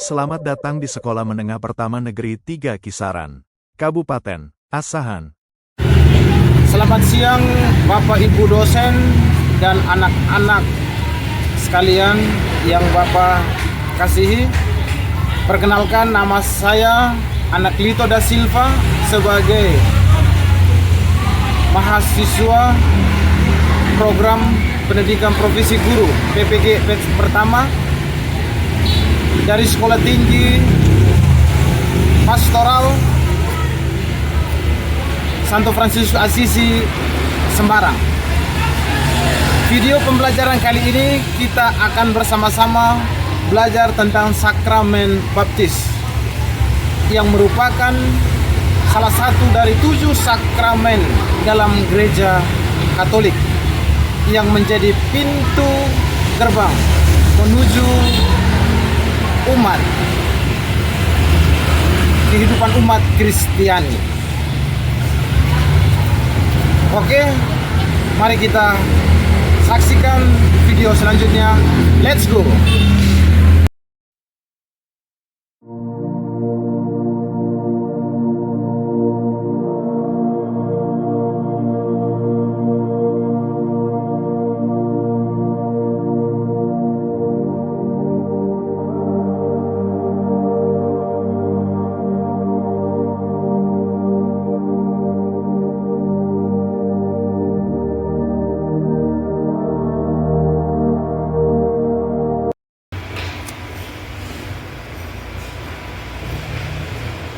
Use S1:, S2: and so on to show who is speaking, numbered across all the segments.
S1: Selamat datang di Sekolah Menengah Pertama Negeri 3 Kisaran, Kabupaten Asahan.
S2: Selamat siang Bapak Ibu dosen dan anak-anak sekalian yang Bapak kasihi. Perkenalkan, nama saya Anaklito da Silva sebagai mahasiswa program pendidikan profesi guru PPG batch pertama dari Sekolah Tinggi Pastoral Santo Fransiskus Assisi, Sembarang. Video pembelajaran kali ini kita akan bersama-sama belajar tentang sakramen baptis yang merupakan salah satu dari 7 sakramen dalam gereja Katolik yang menjadi pintu gerbang menuju umat kehidupan umat Kristiani. Oke, mari kita saksikan video selanjutnya. Let's go.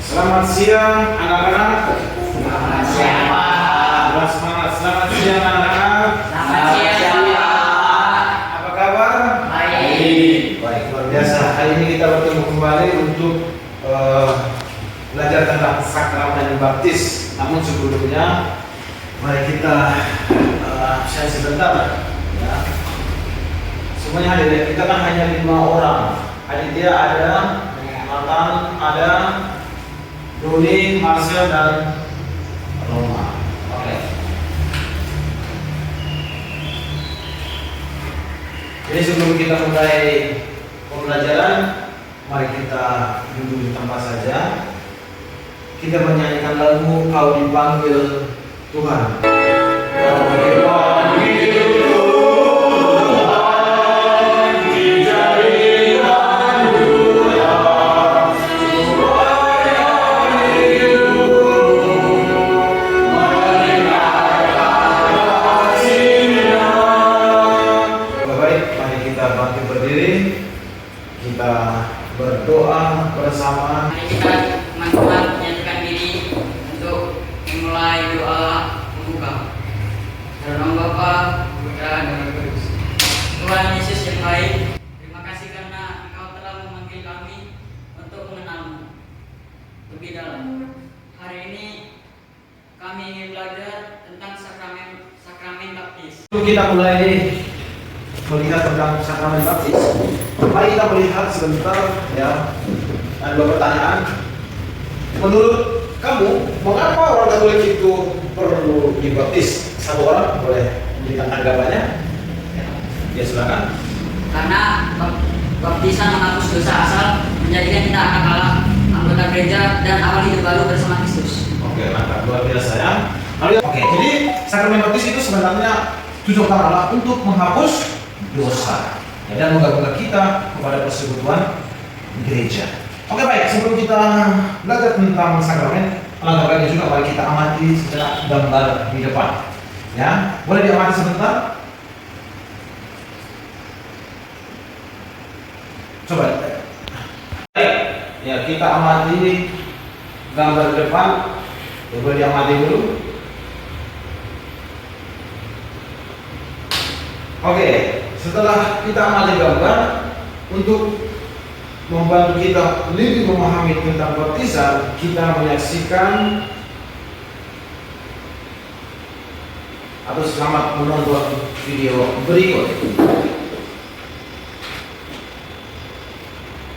S2: Selamat siang anak-anak.
S3: Selamat siang, Pak.
S2: Semangat. Selamat siang anak-anak.
S3: Selamat siang, Pak.
S2: Apa kabar?
S3: Baik.
S2: Baik, luar biasa. Hari ini kita bertemu kembali untuk belajar tentang sakramen baptis. Namun sebelumnya, mari kita share sebentar. Ya. Semuanya hadir ya. Kita kan hanya 5 orang. Aditya ada, Nathan ada, Doni, Marcel, dan Roma. Oke. Jadi sebelum kita mulai pembelajaran, mari kita duduk di tempat saja. Kita menyanyikan lagu Kau Dipanggil Tuhan. Kau dipanggil Tuhan, dijadikan kita berdoa bersama.
S3: Mari kita teman-teman menyanyikan diri untuk memulai doa pembuka. Dalam nama Bapa, Putra, dan Roh Kudus. Tuhan Yesus yang baik, terima kasih karena Engkau telah memanggil kami untuk mengenal-Mu lebih dalam. Hari ini kami ingin belajar tentang sakramen baptis.
S2: Sebelum kita mulai melihat tentang sakramen baptis, mari kita melihat sebentar ya, ada 2 pertanyaan. Menurut kamu, mengapa orang Katolik itu perlu dibaptis? Satu orang boleh memberikan tanggapannya? Ya silakan.
S3: Karena baptisan menghapus dosa asal, menjadikan kita anak Allah, anggota gereja, dan awal hidup baru bersama Kristus.
S2: Oke, mantap, luar biasa ya. Oke, jadi sakramen baptis itu sebenarnya tujuan Allah untuk menghapus dosa ya, dan menggabungkan kita kepada persekutuan gereja. Oke, baik, sebelum kita belajar tentang sakramen, alangkah baiknya juga mari kita amati sejenak gambar di depan. Ya, boleh diamati sebentar? Coba. Ya, kita amati gambar di depan. Ya, boleh diamati dulu. Oke, setelah kita amati gambar, untuk membantu kita lebih memahami tentang baptisan, kita menyaksikan atau selamat menonton video berikut.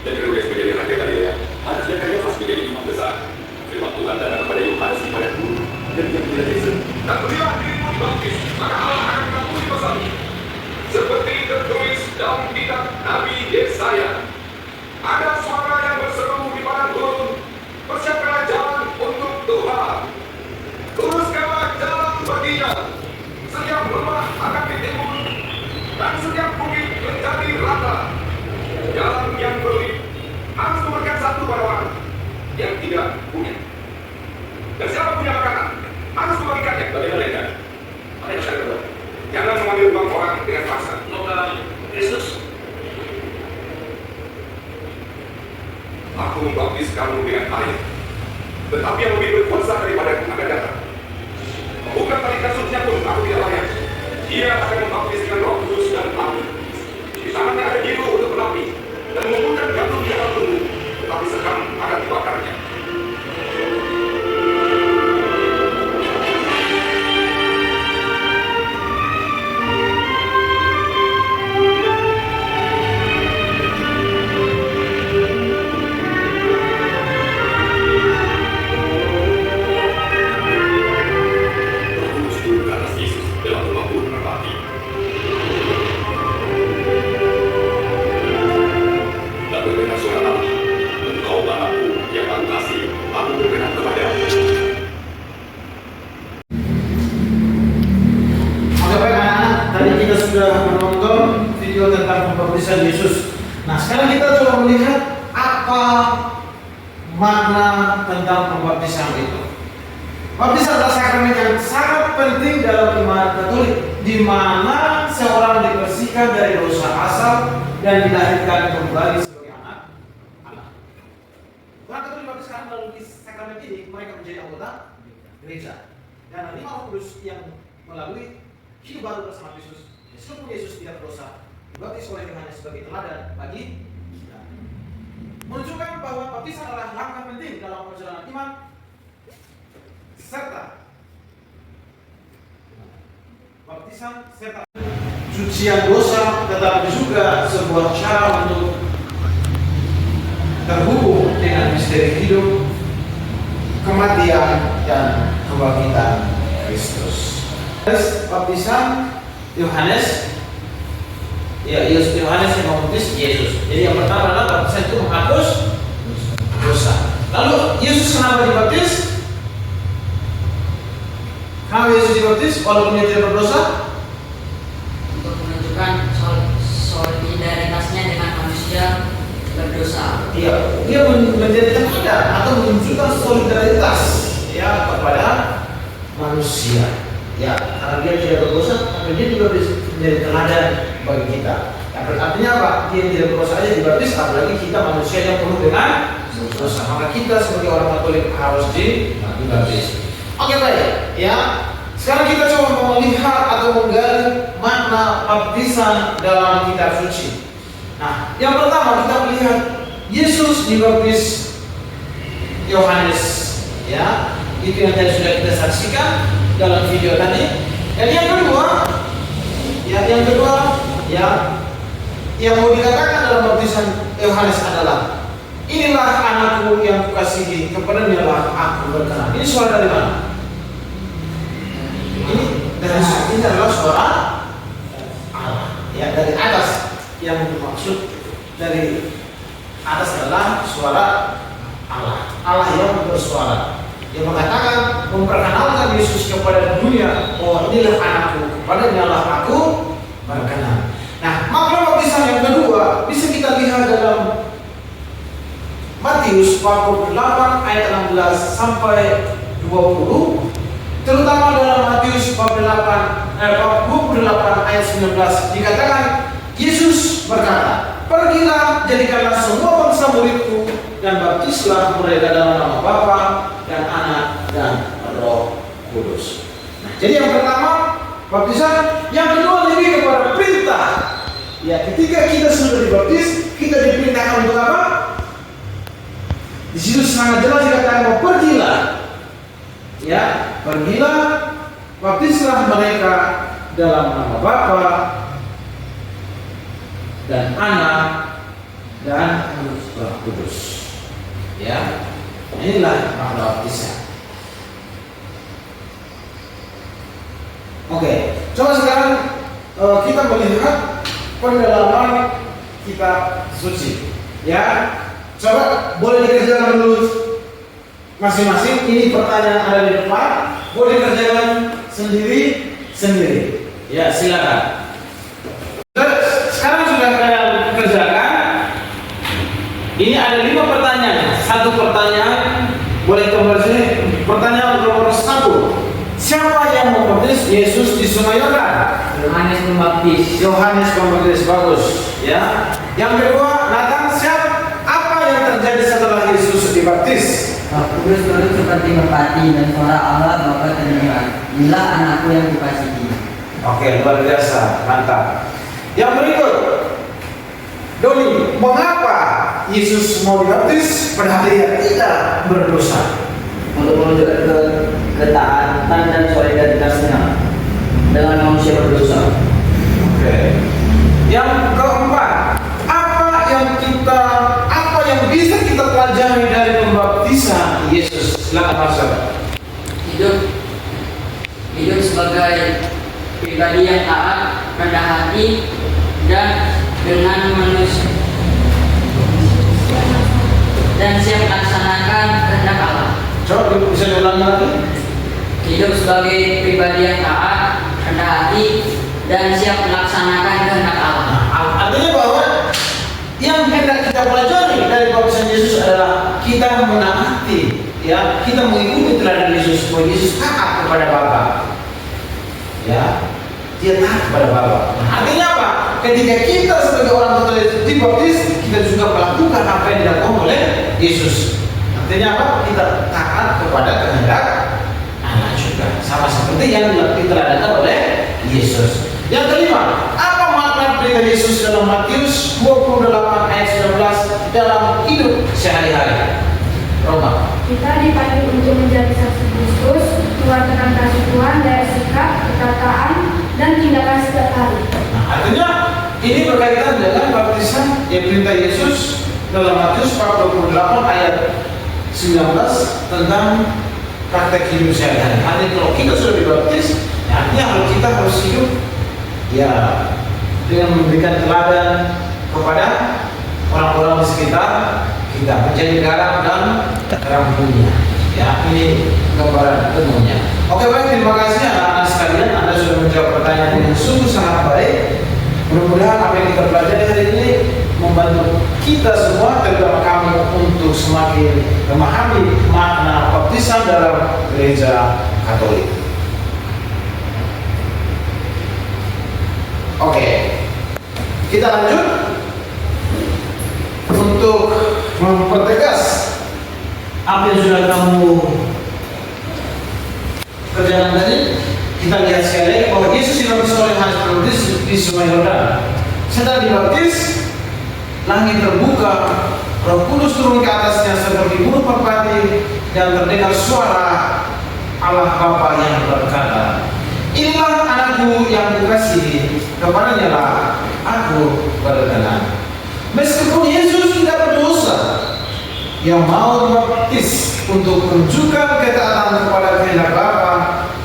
S4: Dan Herodes menjadi raja Galilea. Anas dan Kayafas menjadi imam besar. Firman Tuhan datang kepada Yohanes kepada guru dan dia tidak Yesus. Dan berilah dirimu dibaptis, maka Allah akan mengampuni dosamu. Seperti tertulis dalam kitab Nabi Yesaya, ada suara yang turun, persiapkanlah jalan untuk Tuhan. Luruskanlah jalan baginya. Setiap lembah akan ditimbun, dan setiap bukit menjadi rata. Jalan yang berlimpah harus memberikan satu pada orang yang tidak punya. Dan siapa punya makanan, harus membagikannya bagi mereka. Jangan mengambil uang orang dengan paksa. Semoga Yesus. Aku membaptis kamu dengan air, tetapi yang lebih berkuasa daripada aku akan datang. Bukan tali kasusnya pun aku tidak layak. Dia akan membaptis dengan Roh Kudus dan api. Di tangannya ada biru untuk menapi dan mengumpulkan gandum di dalam tubuh, tetapi sekam akan dibakarnya.
S2: Sudah menonton video tentang pembaptisan Yesus. Nah, sekarang kita coba melihat apa makna tentang pembaptisan itu. Baptisan adalah sakramen yang sangat penting dalam iman Katolik, di mana seorang dibersihkan dari dosa asal dan dilahirkan kembali sebagai anak Allah. Orang Katolik dibaptiskan melalui sakramen ini, mereka menjadi anggota gereja. Dan 5 Roh Kudus yang melalui hidup baru bersama Kristus. Meskipun Yesus tidak berdosa, dibaptis oleh Yohanes sebagai teladan bagi kita. Menunjukkan bahwa baptisan adalah langkah penting dalam perjalanan iman, serta baptisan serta sucian dosa, tetapi juga sebuah cara untuk terhubung dengan misteri hidup, kematian, dan kebangkitan Kristus. Baptisan Yohanes yang membaptis Yesus. Jadi yang pertama adalah baptisan itu menghapus dosa. Lalu Yesus kenapa dibaptis? Kenapa Yesus dibaptis walaupun dia tidak berdosa?
S3: Untuk menunjukkan solidaritasnya dengan manusia berdosa.
S2: Iya, dia menjadi teladan atau menunjukkan solidaritas ya kepada manusia. Ya, karena dia tidak berdosa, maka dia juga menjadi teladan bagi kita. Yang artinya apa? Dia tidak berdosa aja dibaptis, apalagi kita manusia yang penuh dengan dosa. Maka kita sebagai orang Katolik harus dibaptis. Oke, baik. Ya, sekarang kita coba melihat atau menggali makna baptisan dalam kitab suci. Nah, yang pertama kita melihat Yesus dibaptis Yohanes. Ya, itu yang tadi sudah kita saksikan dalam video tadi. Dan yang kedua, yang mau dikatakan dalam baptisan Yohanes adalah, inilah anakku yang kukasihi, kepadanya lah aku berkenan. Ini suara dari mana? Ini adalah suara Allah. Ya, dari atas. Yang dimaksud dari atas adalah suara Allah. Allah yang bersuara. Yang mengatakan, memperkenalkan Yesus kepada dunia, oh inilah anakku, kepadanya lah aku berkenan. Nah, makna baptisan yang kedua bisa kita lihat dalam Matius 48 ayat 16 sampai 20, terutama dalam Matius 28 ayat 19 dikatakan Yesus berkata, pergilah jadikanlah semua bangsa muridku dan baptislah mereka dalam nama Bapa dan Anak dan Roh Kudus. Nah, jadi yang pertama baptisan, yang kedua lebih kepada perintah. Ya, ketika kita sudah dibaptis, kita diperintahkan untuk apa? Di situ sangat jelas dikatakan, pergilah. Ya, pergilah, baptislah mereka dalam nama Bapa dan Anak dan Roh Kudus. Ya, inilah makna baptisan. Oke, coba sekarang kita melihat pendalaman kitab suci. Ya, Coba boleh dikerjakan dulu masing-masing. Ini pertanyaan ada di depan. Boleh dikerjakan sendiri-sendiri. Ya, silakan. Sekarang sudah kalian kerjakan. Ini ada 5 pertanyaan. Satu pertanyaan boleh kembali sini. Pertanyaan nomor 1. Siapa yang membaptis Yesus di Sungai Yordan?
S3: Yohanes Pembaptis.
S2: Yohanes Pembaptis, bagus. Ya. Yang kedua, Nathan, apa yang terjadi setelah Yesus dibaptis?
S3: Roh Kudus turun seperti merpati dan suara Allah Bapa terdengar. Inilah anakku yang kukasihi.
S2: Oke, luar biasa, mantap. Yang berikut, Doni, mengapa Yesus mau dibaptis padahal dia tidak berdosa?
S3: Untuk menunjukkan ketaatan dan solidaritasnya dengan manusia berdosa.
S2: Oke. Yang keempat, apa yang bisa kita pelajari dari pembaptisan Yesus? Silakan masuk.
S3: Hidup sebagai pribadi yang taat, rendah hati, dan dengan manusia dan siap melaksanakan kehendak Allah.
S2: Coba bisa diulangi lagi.
S3: Hidup sebagai pribadi yang taat, rendah hati, dan siap melaksanakan kehendak Allah.
S2: Artinya bahwa yang hendak kita pelajari dari baptisan Yesus adalah kita menaati, ya, kita mengikuti teladan Yesus. Bahwa Yesus taat kepada Bapa, ya, dia taat kepada Bapa. Artinya apa? Ketika kita sebagai orang Katolik dibaptis, kita juga melakukan apa yang dilakukan oleh Yesus. Artinya apa? Kita taat kepada kehendak Allah juga, sama seperti yang diteladankan oleh Yesus. Yang kelima, apa makna berita Yesus dalam Matius 28 ayat 19 dalam hidup sehari-hari? Roma.
S5: Kita dipanggil untuk menjadi saksi Kristus, mengatakan kasih Tuhan dari sikap, perkataan, dan tindakan setiap hari.
S2: Nah, artinya ini berkaitan dengan baptisan yang perintah Yesus dalam Matius 28 ayat 19 tentang praktek hidup sehari-hari. Artinya kalau kita sudah dibaptis, ya artinya kalau kita harus hidup ya dengan memberikan teladan kepada orang-orang di sekitar kita, menjadi garam dan terang dunia. Ya, ini gambaran umumnya. Oke, baik, terima kasih anak-anak sekalian. Anda sudah menjawab pertanyaan yang sungguh sangat baik. Mudah-mudahan apa yang kita pelajari hari ini membantu kita semua, terutama kamu, untuk semakin memahami makna baptisan dalam gereja Katolik. Oke, kita lanjut untuk mempertegas apa yang sudah kamu kerjakan tadi. Kita lihat sekali lagi bahwa Yesus dibaptis oleh Yohanes Pembaptis di Sungai Yordan. Setelah dibaptis, langit terbuka, Roh Kudus turun ke atasnya seperti burung merpati, dan terdengar suara Allah Bapa yang berkata, "Inilah anakku yang kukasihi, kepadanya lah aku berkenan." Meskipun Yesus tidak berdosa, yang mau dibaptis untuk menunjukkan ketaatan kepada kehendak Bapa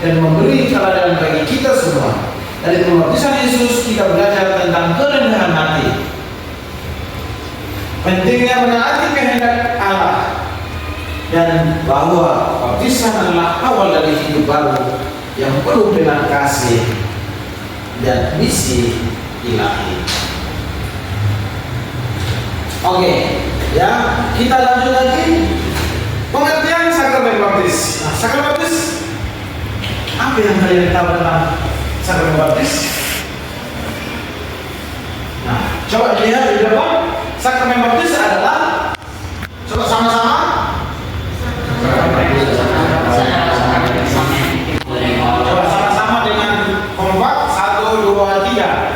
S2: dan memberi teladan bagi kita semua. Dari pembaptisan Yesus kita belajar tentang kerendahan hati, pentingnya menaati kehendak Allah, dan bahwa baptisan adalah awal dari hidup baru yang penuh dengan kasih dan misi ilahi. Oke, ya, kita lanjut lagi pengertian sakramen baptis. Nah, sakramen baptis, apa yang kalian tahu tentang sakramen baptis? Nah, coba lihat di depan. Sakramen baptis adalah, coba sama-sama. Coba sama-sama dengan kompak. 1, 2, 3.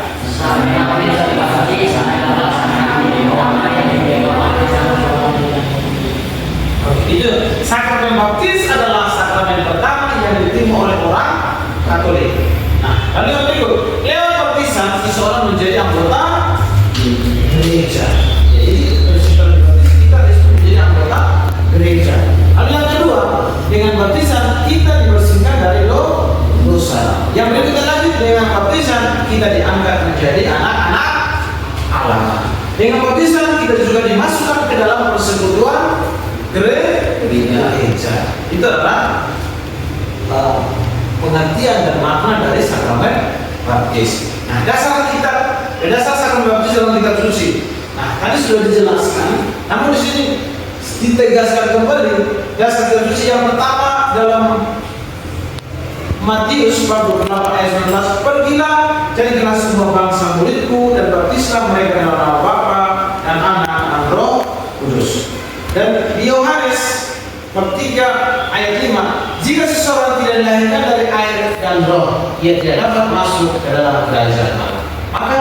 S2: Itu sakramen baptis adalah sakramen pertama yang diterima oleh orang Katolik. Nah, lalu yang berikut, lewat baptisan seseorang menjadi anggota gereja. Jadi setelah dibaptis kita disebut menjadi anggota gereja. Lalu yang kedua, dengan baptisan kita dibersihkan dari dosa. Yang berikutnya lagi, dengan baptisan kita diangkat menjadi anak-anak Allah. Dengan baptisan kita juga dimasukkan ke dalam persekutuan gereja. Itu adalah pengertian dan makna dari sakramen baptis. Nah, dasar sakramen baptis dalam kitab suci. Nah, tadi sudah dijelaskan, namun di sini ditegaskan kembali dasar kitab suci yang pertama dalam Matius 28 ayat 19, pergilah jadikanlah semua bangsa muridku dan baptislah mereka dalam nama Bapa dan Anak dan Roh Kudus. Dan di Yohanes 3 ayat 5, jika seseorang tidak dilahirkan dari air dan roh, ia tidak dapat masuk ke dalam kerajaan Allah. Maka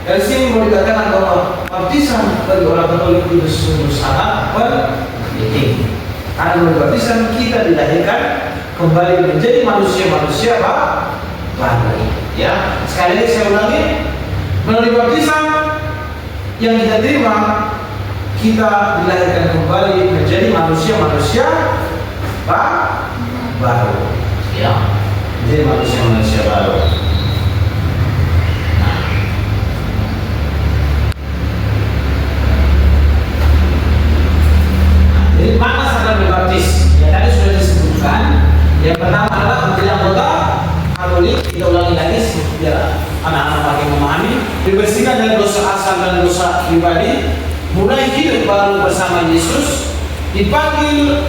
S2: dari sini mau dikatakan bahwa baptisan bagi orang Katolik itu sungguh sangat penting. Karena melalui baptisan kita dilahirkan kembali menjadi manusia baru. Ya, sekali lagi saya ulangi, melalui baptisan yang kita terima, kita dilahirkan kembali menjadi manusia baru. Ya, menjadi manusia baru. Jadi makna sakramen baptis yang tadi sudah disebutkan. Yang pertama adalah menjadi anggota Katolik. Kita ulangi lagi biar anak-anak makin memahami. Dibersihkan dari dosa asal dan dosa pribadi, mulai hidup baru bersama Yesus, dipanggil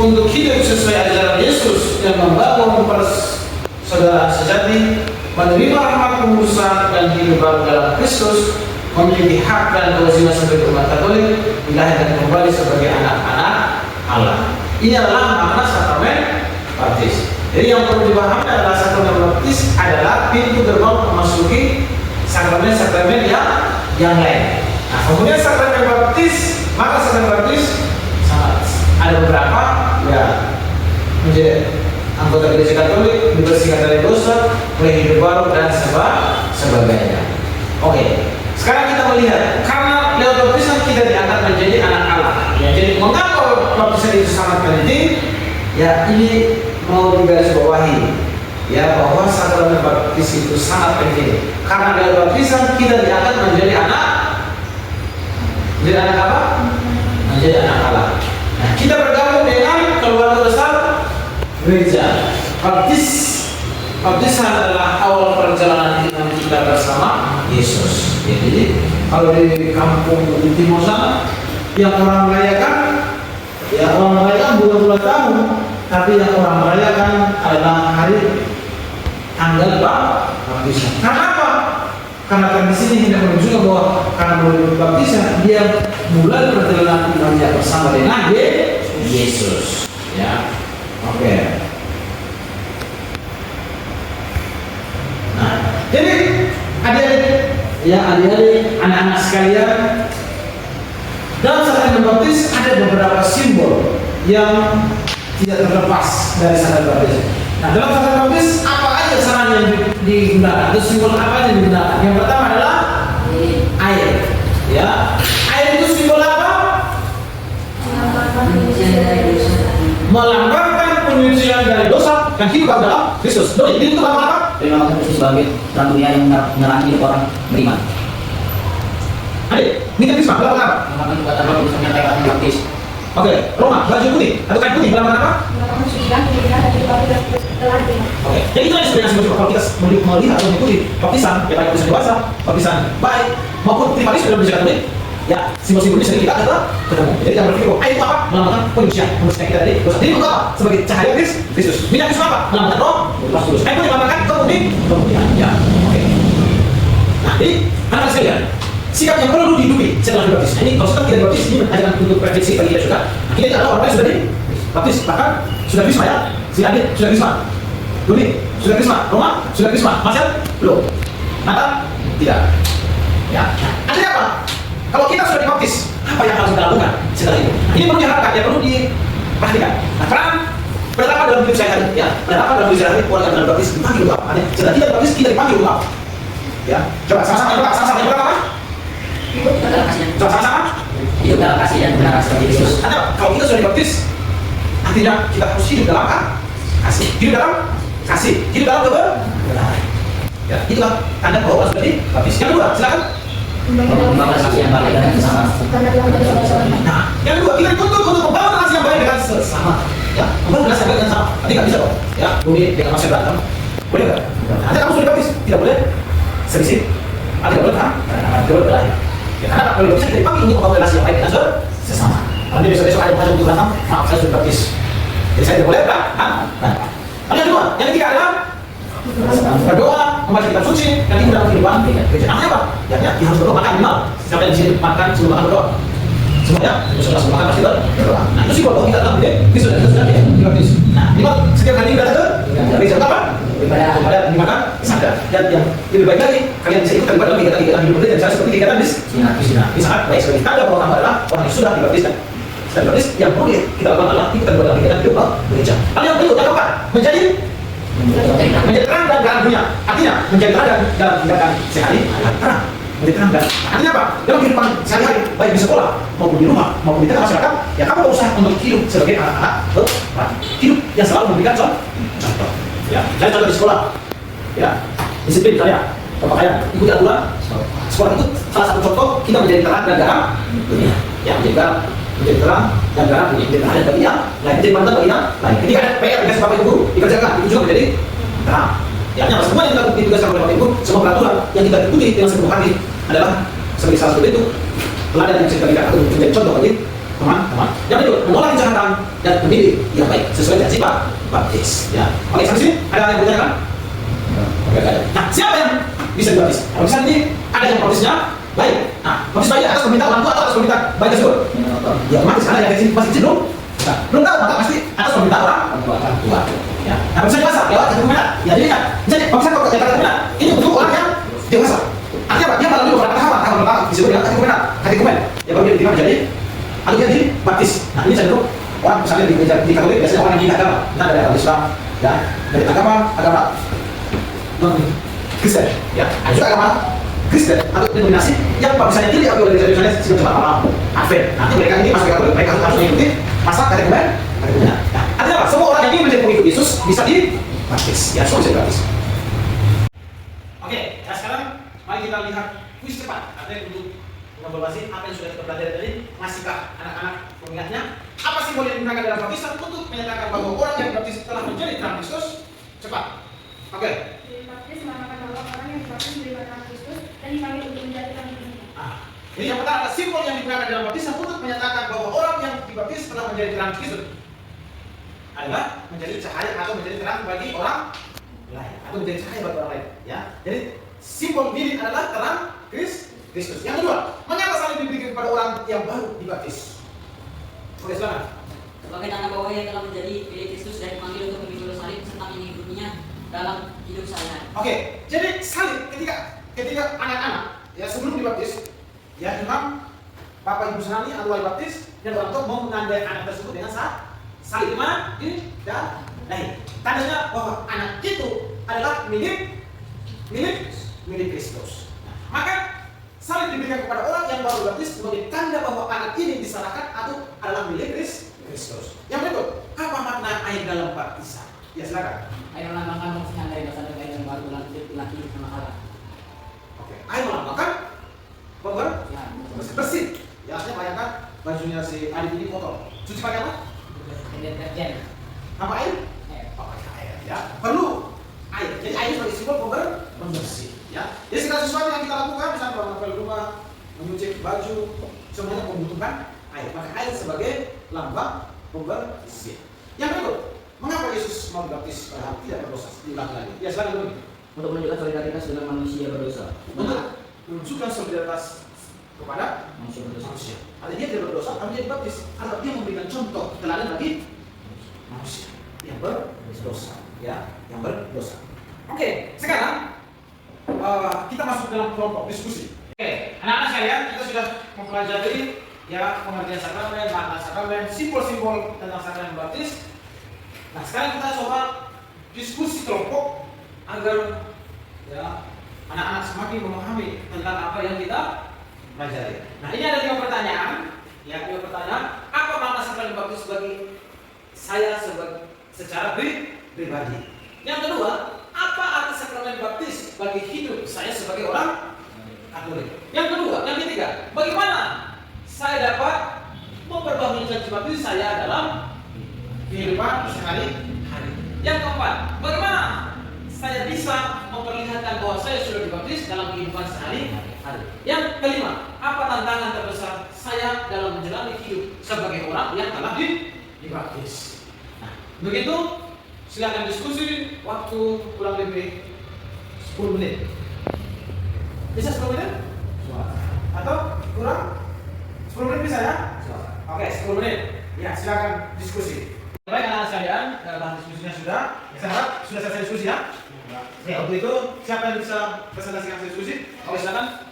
S2: untuk hidup sesuai ajaran Yesus yang membangun persaudaraan sejati, menerima rahmat pengurusan dan hidup baru dalam Kristus, memiliki hak dan kewajiban sebagai umat Katolik, dilahirkan kembali sebagai anak-anak Allah. Ini adalah makna sakramen baptis. Jadi yang perlu dipahami adalah sakramen baptis adalah pintu gerbang memasuki sakramen-sakramen yang lain. Nah, kemudian sakramen baptis, maka sakramen baptis ada beberapa, ya, menjadi anggota gereja Katolik, dibersihkan dari dosa, mulai hidup baru dan sebagainya. Oke. Sekarang kita melihat, karena lewat baptisan kita diangkat menjadi anak Allah. Ya, jadi mengapa baptisan itu sangat penting? Ya, ini mau digarisbawahi, ya, bahwa sakramen baptis itu sangat penting. Karena lewat baptisan kita diangkat menjadi anak apa? Menjadi anak Allah. Nah, kita bergabung dengan keluarga besar gereja. Baptisan adalah awal perjalanan iman kita bersama Yesus. Ya, jadi kalau di kampung di timur sana yang orang merayakan, ya orang merayakan bukan ulang tahun, tapi yang orang merayakan adalah hari tanggal baptisan. Karena apa? Karena di sini tidak menunjukkan bahwa karena melalui baptisan dia mulai perjalanan imannya bersama dengan Yesus. Ya, oke. Nah, jadi adik-adik, anak-anak sekalian, dalam sakramen baptis ada beberapa simbol yang tidak terlepas dari sakramen baptis. Nah, dalam sakramen baptis apa aja caranya yang digunakan? Itu simbol apa yang digunakan? Yang pertama adalah air. Ya, air itu simbol apa? Melambangkan penyucian dari dosa dan hidup dalam Kristus. Jadi itu apa?
S6: Terima kasih sebagai terang dunia yang menerangi hidup orang beriman.
S2: Adik, ini kan Krisma, melambangkan apa?
S6: Melambangkan kekuatan roh kudus menyertai orang baptis.
S2: Oke, Roma, baju putih atau kain putih melambangkan apa? Oke, jadi itu sebenarnya sebenarnya kalau kita melihat atau mengikuti baptisan, ya baik baptisan dewasa, baptisan baik maupun primaris dalam gereja Katolik, ya simbol-simbolnya sering kita ketemu. Jadi jangan berpikir air itu apa? Melambangkan penyucian kita dari dosa. Jadi itu apa? Sebagai cahaya Kristus. Minyak itu apa? Melambangkan roh Kudus. Air putih melambangkan kemudian. Ya, oke. Nah, jadi anak sekalian, sikap yang perlu dihidupi setelah dibaptis. Ini kalau kita tidak dibaptis, ini ajaran untuk refleksi bagi kita juga. Nah, kita adalah orang yang sudah dibaptis, bahkan sudah Krisma ya. Si Adit sudah Krisma, Duni sudah Krisma, Roma sudah Krisma, Marcel belum, Nathan tidak. Ya, artinya apa? Kalau kita sudah dibaptis, apa yang harus kita lakukan setelah itu? Ini perlu diharapkan, ya perlu diperhatikan. Nah, peran penerapan dalam hidup saya tadi, ya penerapan dalam hidup saya tadi, orang yang dalam baptis dipanggil untuk apa? Setelah kita dibaptis, kita dipanggil untuk apa? Ya, coba sama-sama yang pertama.
S6: Hidup dalam kasih.
S2: Coba sama-sama.
S6: Hidup dalam kasih dan kebenaran seperti Kristus.
S2: Ada, kalau kita sudah dibaptis, artinya kita harus hidup dalam kasih. Hidup dalam kasih. Hidup dalam kebenaran. Ya, itulah tanda bahwa sudah dibaptis. Yang kedua, silakan.
S6: Membangun kasih yang baik dan bersama.
S2: Nah, yang kedua, kita dituntut untuk membangun relasi yang kembali dengan sesama. Ya, kembali dengan sahabat dengan sama. Nanti nggak bisa dong. Ya, bumi dengan manusia berantem. Boleh nggak? Nanti kamu sudah dibaptis, tidak boleh selisih. Tidak boleh kan? Tidak boleh berlahi. Ya, karena kalau bisa kita dipanggil untuk membangun relasi yang baik dengan sesama. Nanti besok-besok ada yang untuk berantem, maaf saya sudah baptis. Jadi saya tidak boleh kan? Lalu yang kedua, yang ketiga adalah berdoa, membaca kitab suci, dan itu dalam kehidupan gereja. Namanya apa? Ya, harus berdoa, makan minimal. Siapa yang di sini makan sebelum makan berdoa? Semuanya, sebelum makan pasti berdoa. Nah, itu sih kalau kita dalam Kristus dan Kristus dan dibaptis. Nah, minimal setiap kali datang ke gereja apa? Daripada dimakan sadar. Dan yang lebih baik lagi, kalian bisa ikut terlibat dalam kegiatan hidup gereja, misalnya seperti kegiatan di saat baik sebagai tanda bahwa kamu adalah orang yang sudah dibaptis dan baptis yang perlu kita lakukan adalah ikut terlibat dalam kegiatan hidup gereja. Lalu yang kedua, yang keempat, menjadi terang dan garam dunia. Artinya menjadi terang dalam tindakan sehari-hari. Terang, menjadi terang dan artinya apa? Dalam kehidupan sehari-hari, baik di sekolah maupun di rumah maupun di tengah masyarakat, ya kamu berusaha untuk hidup sebagai anak-anak hidup yang selalu memberikan contoh. Ya, saya contoh di sekolah. Ya, disiplin saya, berpakaian, ikuti aturan. Sekolah itu salah satu contoh kita menjadi terang dan garam dunia. Ya, menjadi terang dan garam dunia. Menjadi terang bagi yang lain, menjadi mantan bagi yang lain. Ketika ada PR dikasih bapak ibu dikerjakan, itu juga menjadi terang. Ya, hanya semua yang kita ditugaskan oleh bapak ibu, semua peraturan yang kita ikuti dengan sepenuh hati adalah sebagai salah satu itu teladan yang bisa kita berikan atau menjadi contoh bagi teman-teman. Yang kedua, menolak kejahatan dan mendidik yang baik sesuai dengan sifat baptis. Ya, oke, sampai sini ada yang bertanyakan? Oke, ada. Nah, siapa yang bisa dibaptis? Kalau misalnya ini ada yang baptisnya baik. Nah, baptis baik atas permintaan orang tua atau atas permintaan baik tersebut? Ya, otomatis ada yang masih kecil belum tahu, maka pasti atas permintaan orang tua. Ya, nah, bisa dewasa lewat keturunan. Ya, jadi kan, jadi baptisan kalau kata keturunan ini untuk orang yang dewasa. Artinya apa? Dia melalui beberapa tahapan pertama disebut dengan katekumen. Ya, baru dia diterima menjadi atau dia dibaptis. Nah, ini cenderung orang misalnya di gereja di Katolik biasanya orang yang di agama, kita dari agama Islam, ya, dari agama non Kristen, ya, ada juga agama Kristen atau denominasi yang baptisannya tidak diakui oleh gereja misalnya seperti Advent. Nanti mereka ini masuk ke Katolik, mereka harus mengikuti masa katekumen. Nah, artinya apa? Semua orang yang ingin menjadi pengikut Yesus bisa dibaptis, ya, semua bisa dibaptis. Oke, nah sekarang mari kita lihat kuis cepat. Artinya untuk mengevaluasi apa yang sudah kita pelajari tadi, masihkah anak-anak mengingatnya? Apa simbol yang digunakan dalam baptisan untuk menyatakan bahwa orang yang dibaptis telah menjadi terang Kristus? Cepat. Oke.
S5: Dibaptis menandakan bahwa orang yang dibaptis menjadi terang Kristus dan dipanggil untuk menjadi terang dunia.
S2: Jadi yang pertama adalah simbol yang digunakan dalam baptisan untuk menyatakan bahwa orang yang dibaptis telah menjadi terang Kristus adalah menjadi cahaya atau menjadi terang bagi orang lain atau menjadi cahaya bagi orang lain. Ya. Jadi simbol lilin adalah terang Kristus. Yang kedua, mengapa salib diberikan kepada orang yang baru dibaptis? Oke, silakan.
S3: Sebagai tanda bahwa ia telah menjadi milik Kristus dan dipanggil untuk memikul salib serta mengikutinya dalam hidup saya.
S2: Oke, jadi salib ketika anak-anak ya sebelum dibaptis, ya imam, bapak ibu senani atau wali baptis dan orang tua mau menandai anak tersebut dengan salib mana? Ini dan lain. Tandanya bahwa anak itu adalah milik Kristus. Nah, maka salib diberikan kepada orang yang baru baptis sebagai tanda bahwa anak ini disalahkan atau adalah milik Kristus. Yang berikut, apa makna air dalam baptisan? Ya, silakan.
S3: Air melambangkan maksudnya dari dasar air yang baru dalam hidup laki sama Allah.
S2: Oke, air melambangkan bersih. Ya, artinya bayangkan bajunya si adik ini kotor. Cuci pakai apa?
S3: Deterjen.
S2: Apa air? Pakai air. Ya, perlu air. Jadi air sebagai simbol pembersih. Ya, jadi segala sesuatu yang kita lakukan, misalnya mengapel rumah, menyuci baju, semuanya membutuhkan air. Maka air sebagai lambang pembersih. Yang berikut, mengapa Yesus mau dibaptis padahal tidak berdosa? Diulang lagi. Ya, silakan dulu.
S6: Untuk menunjukkan solidaritas dengan manusia berdosa.
S2: Untuk menunjukkan solidaritas kepada
S6: manusia.
S2: Artinya dia tidak berdosa, tapi dia dibaptis. Karena dia memberikan contoh teladan bagi manusia yang berdosa. Ya, yang berdosa. Oke, sekarang kita masuk dalam kelompok diskusi. Oke, anak-anak sekalian, kita sudah mempelajari ya pengertian sakramen, makna sakramen, simbol-simbol tentang sakramen baptis. Nah, sekarang kita coba diskusi kelompok agar ya anak-anak semakin memahami tentang apa yang kita pelajari. Nah, ini ada 5 pertanyaan. Ya, 5 pertanyaan. Apa makna sakramen baptis bagi saya secara pribadi? Yang kedua, apa arti sakramen baptis bagi hidup saya sebagai orang Katolik? Yang ketiga, bagaimana saya dapat memperbaharui janji baptis saya dalam kehidupan sehari-hari. Yang keempat, bagaimana saya bisa memperlihatkan bahwa saya sudah dibaptis dalam kehidupan sehari-hari. Yang kelima, apa tantangan terbesar saya dalam menjalani hidup sebagai orang yang telah dibaptis. Nah, begitu, silakan diskusi, waktu kurang lebih 10 menit. Bisa 10 menit? Atau kurang? 10 menit bisa ya? Oke, 10 menit. Ya, silakan diskusi. Baik anak-anak sekalian, dalam diskusinya sudah. Saya harap sudah selesai diskusi ya. Oke, untuk itu siapa yang bisa presentasikan diskusi? Oke, silakan.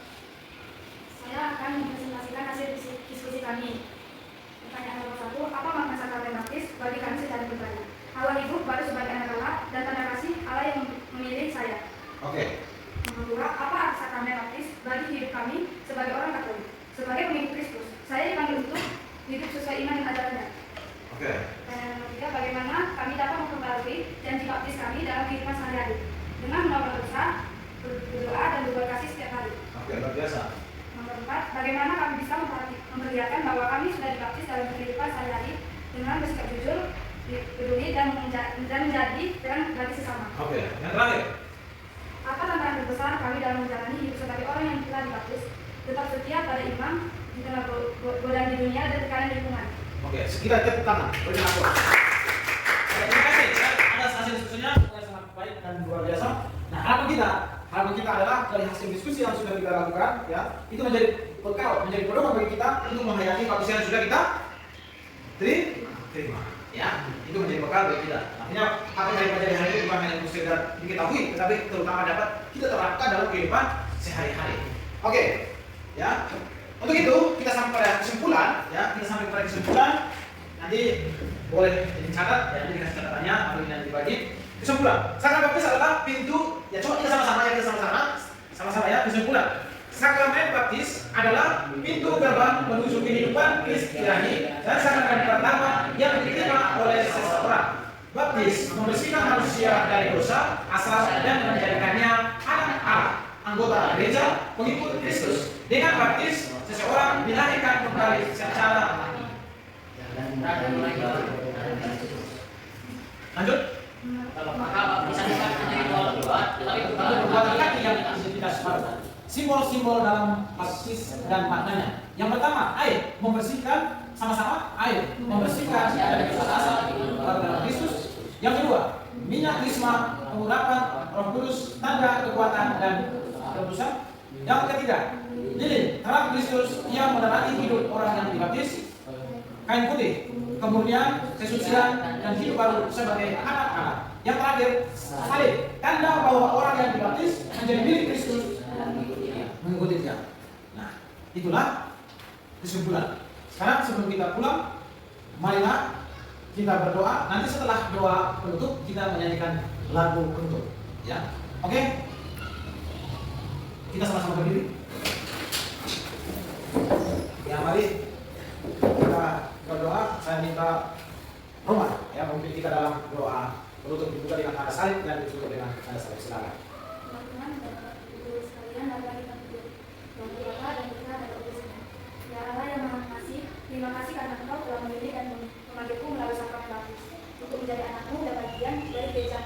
S5: Saya akan mempresentasikan hasil diskusi kami. Pertanyaan nomor 1, apa makna sakramen baptis bagi kami secara pribadi? Awal hidup baru sebagai anak Allah dan tanda kasih Allah yang memilih saya.
S2: Oke.
S5: Nomor 2, apa arti sakramen baptis bagi hidup kami sebagai orang Katolik? Sebagai pengikut Kristus, saya dipanggil untuk hidup sesuai iman dan ajarannya.
S2: Oke.
S5: Dan nomor 3, bagaimana kami dapat memperbarui janji baptis kami dalam kehidupan sehari-hari dengan melakukan dosa, berdoa dan berbuat kasih setiap hari.
S2: Oke, luar biasa.
S5: Nomor 4, bagaimana kami bisa memperlihatkan bahwa kami sudah dibaptis dalam kehidupan sehari-hari dengan bersikap jujur, peduli dan menjadi terang bagi sesama.
S2: Oke, yang terakhir.
S5: Apa tantangan terbesar kami dalam menjalani hidup sebagai orang yang telah dibaptis, tetap setia pada iman di tengah godaan di dunia dan tekanan lingkungan.
S2: Oke, sekitar tepuk tangan. Berikan aku. Terima kasih. Atas hasil diskusinya yang sangat baik dan luar biasa. Nah, harapan kita adalah dari hasil diskusi yang sudah kita lakukan, ya, itu menjadi bekal, menjadi pedoman bagi kita untuk menghayati baptis yang sudah kita terima. Ya, itu menjadi bekal bagi kita. Artinya apa yang kita hari ini bukan hanya untuk sekedar diketahui, tetapi terutama dapat kita terapkan dalam kehidupan sehari-hari. Oke, ya. Untuk itu kita sampai pada kesimpulan, ya. Kita sampai pada kesimpulan. Nanti boleh dicatat, ya. Nanti dikasih catatannya, atau nanti dibagi. Kesimpulan, sakramen baptis adalah pintu. Ya, coba kita sama-sama ya. Kesimpulan, sakramen baptis adalah pintu gerbang menuju kehidupan Kristiani dan sakramen pertama yang diterima oleh seseorang. Baptis membersihkan manusia dari dosa, asal dan menjadikannya anak Allah, anggota gereja, pengikut Kristus. Dengan baptis, seseorang dilahirkan kembali secara lanjut.
S3: Maka bisa menjadi
S2: Perbuatan kaki yang tidak sepadan. Simbol-simbol dalam baptis dan maknanya. Yang pertama, air membersihkan, sama-sama air membersihkan dari dosa asal dalam Kristus. Yang kedua, minyak krisma pengurapan Roh Kudus, tanda kekuatan dan tebusan. Yang ketiga, lilin terang Kristus yang menerangi hidup orang yang dibaptis. Kain putih, kemurnian, kesucian dan hidup baru sebagai anak Allah. Yang terakhir, salib, tanda bahwa orang yang dibaptis menjadi milik Kristus mengikuti dia. Nah, itulah kesimpulan. Sekarang sebelum kita pulang, marilah kita berdoa. Nanti setelah doa penutup kita menyanyikan lagu penutup. Ya, oke? Kita sama-sama berdiri. Ya, mari kita berdoa. Saya minta Roman, ya, mungkin kita dalam doa penutup dibuka dengan tanda salib dan ditutup dengan tanda salib. Silakan.
S5: Tuhan, Ibu sekalian, dapat kita berdoa. Tuhan Bapa dan Putra dan Roh Kudus. Ya Allah yang Maha Pengasih, terima kasih karena Engkau telah memilih dan memanggilku melalui sakramen baptis untuk menjadi anakmu dan bagian dari gereja.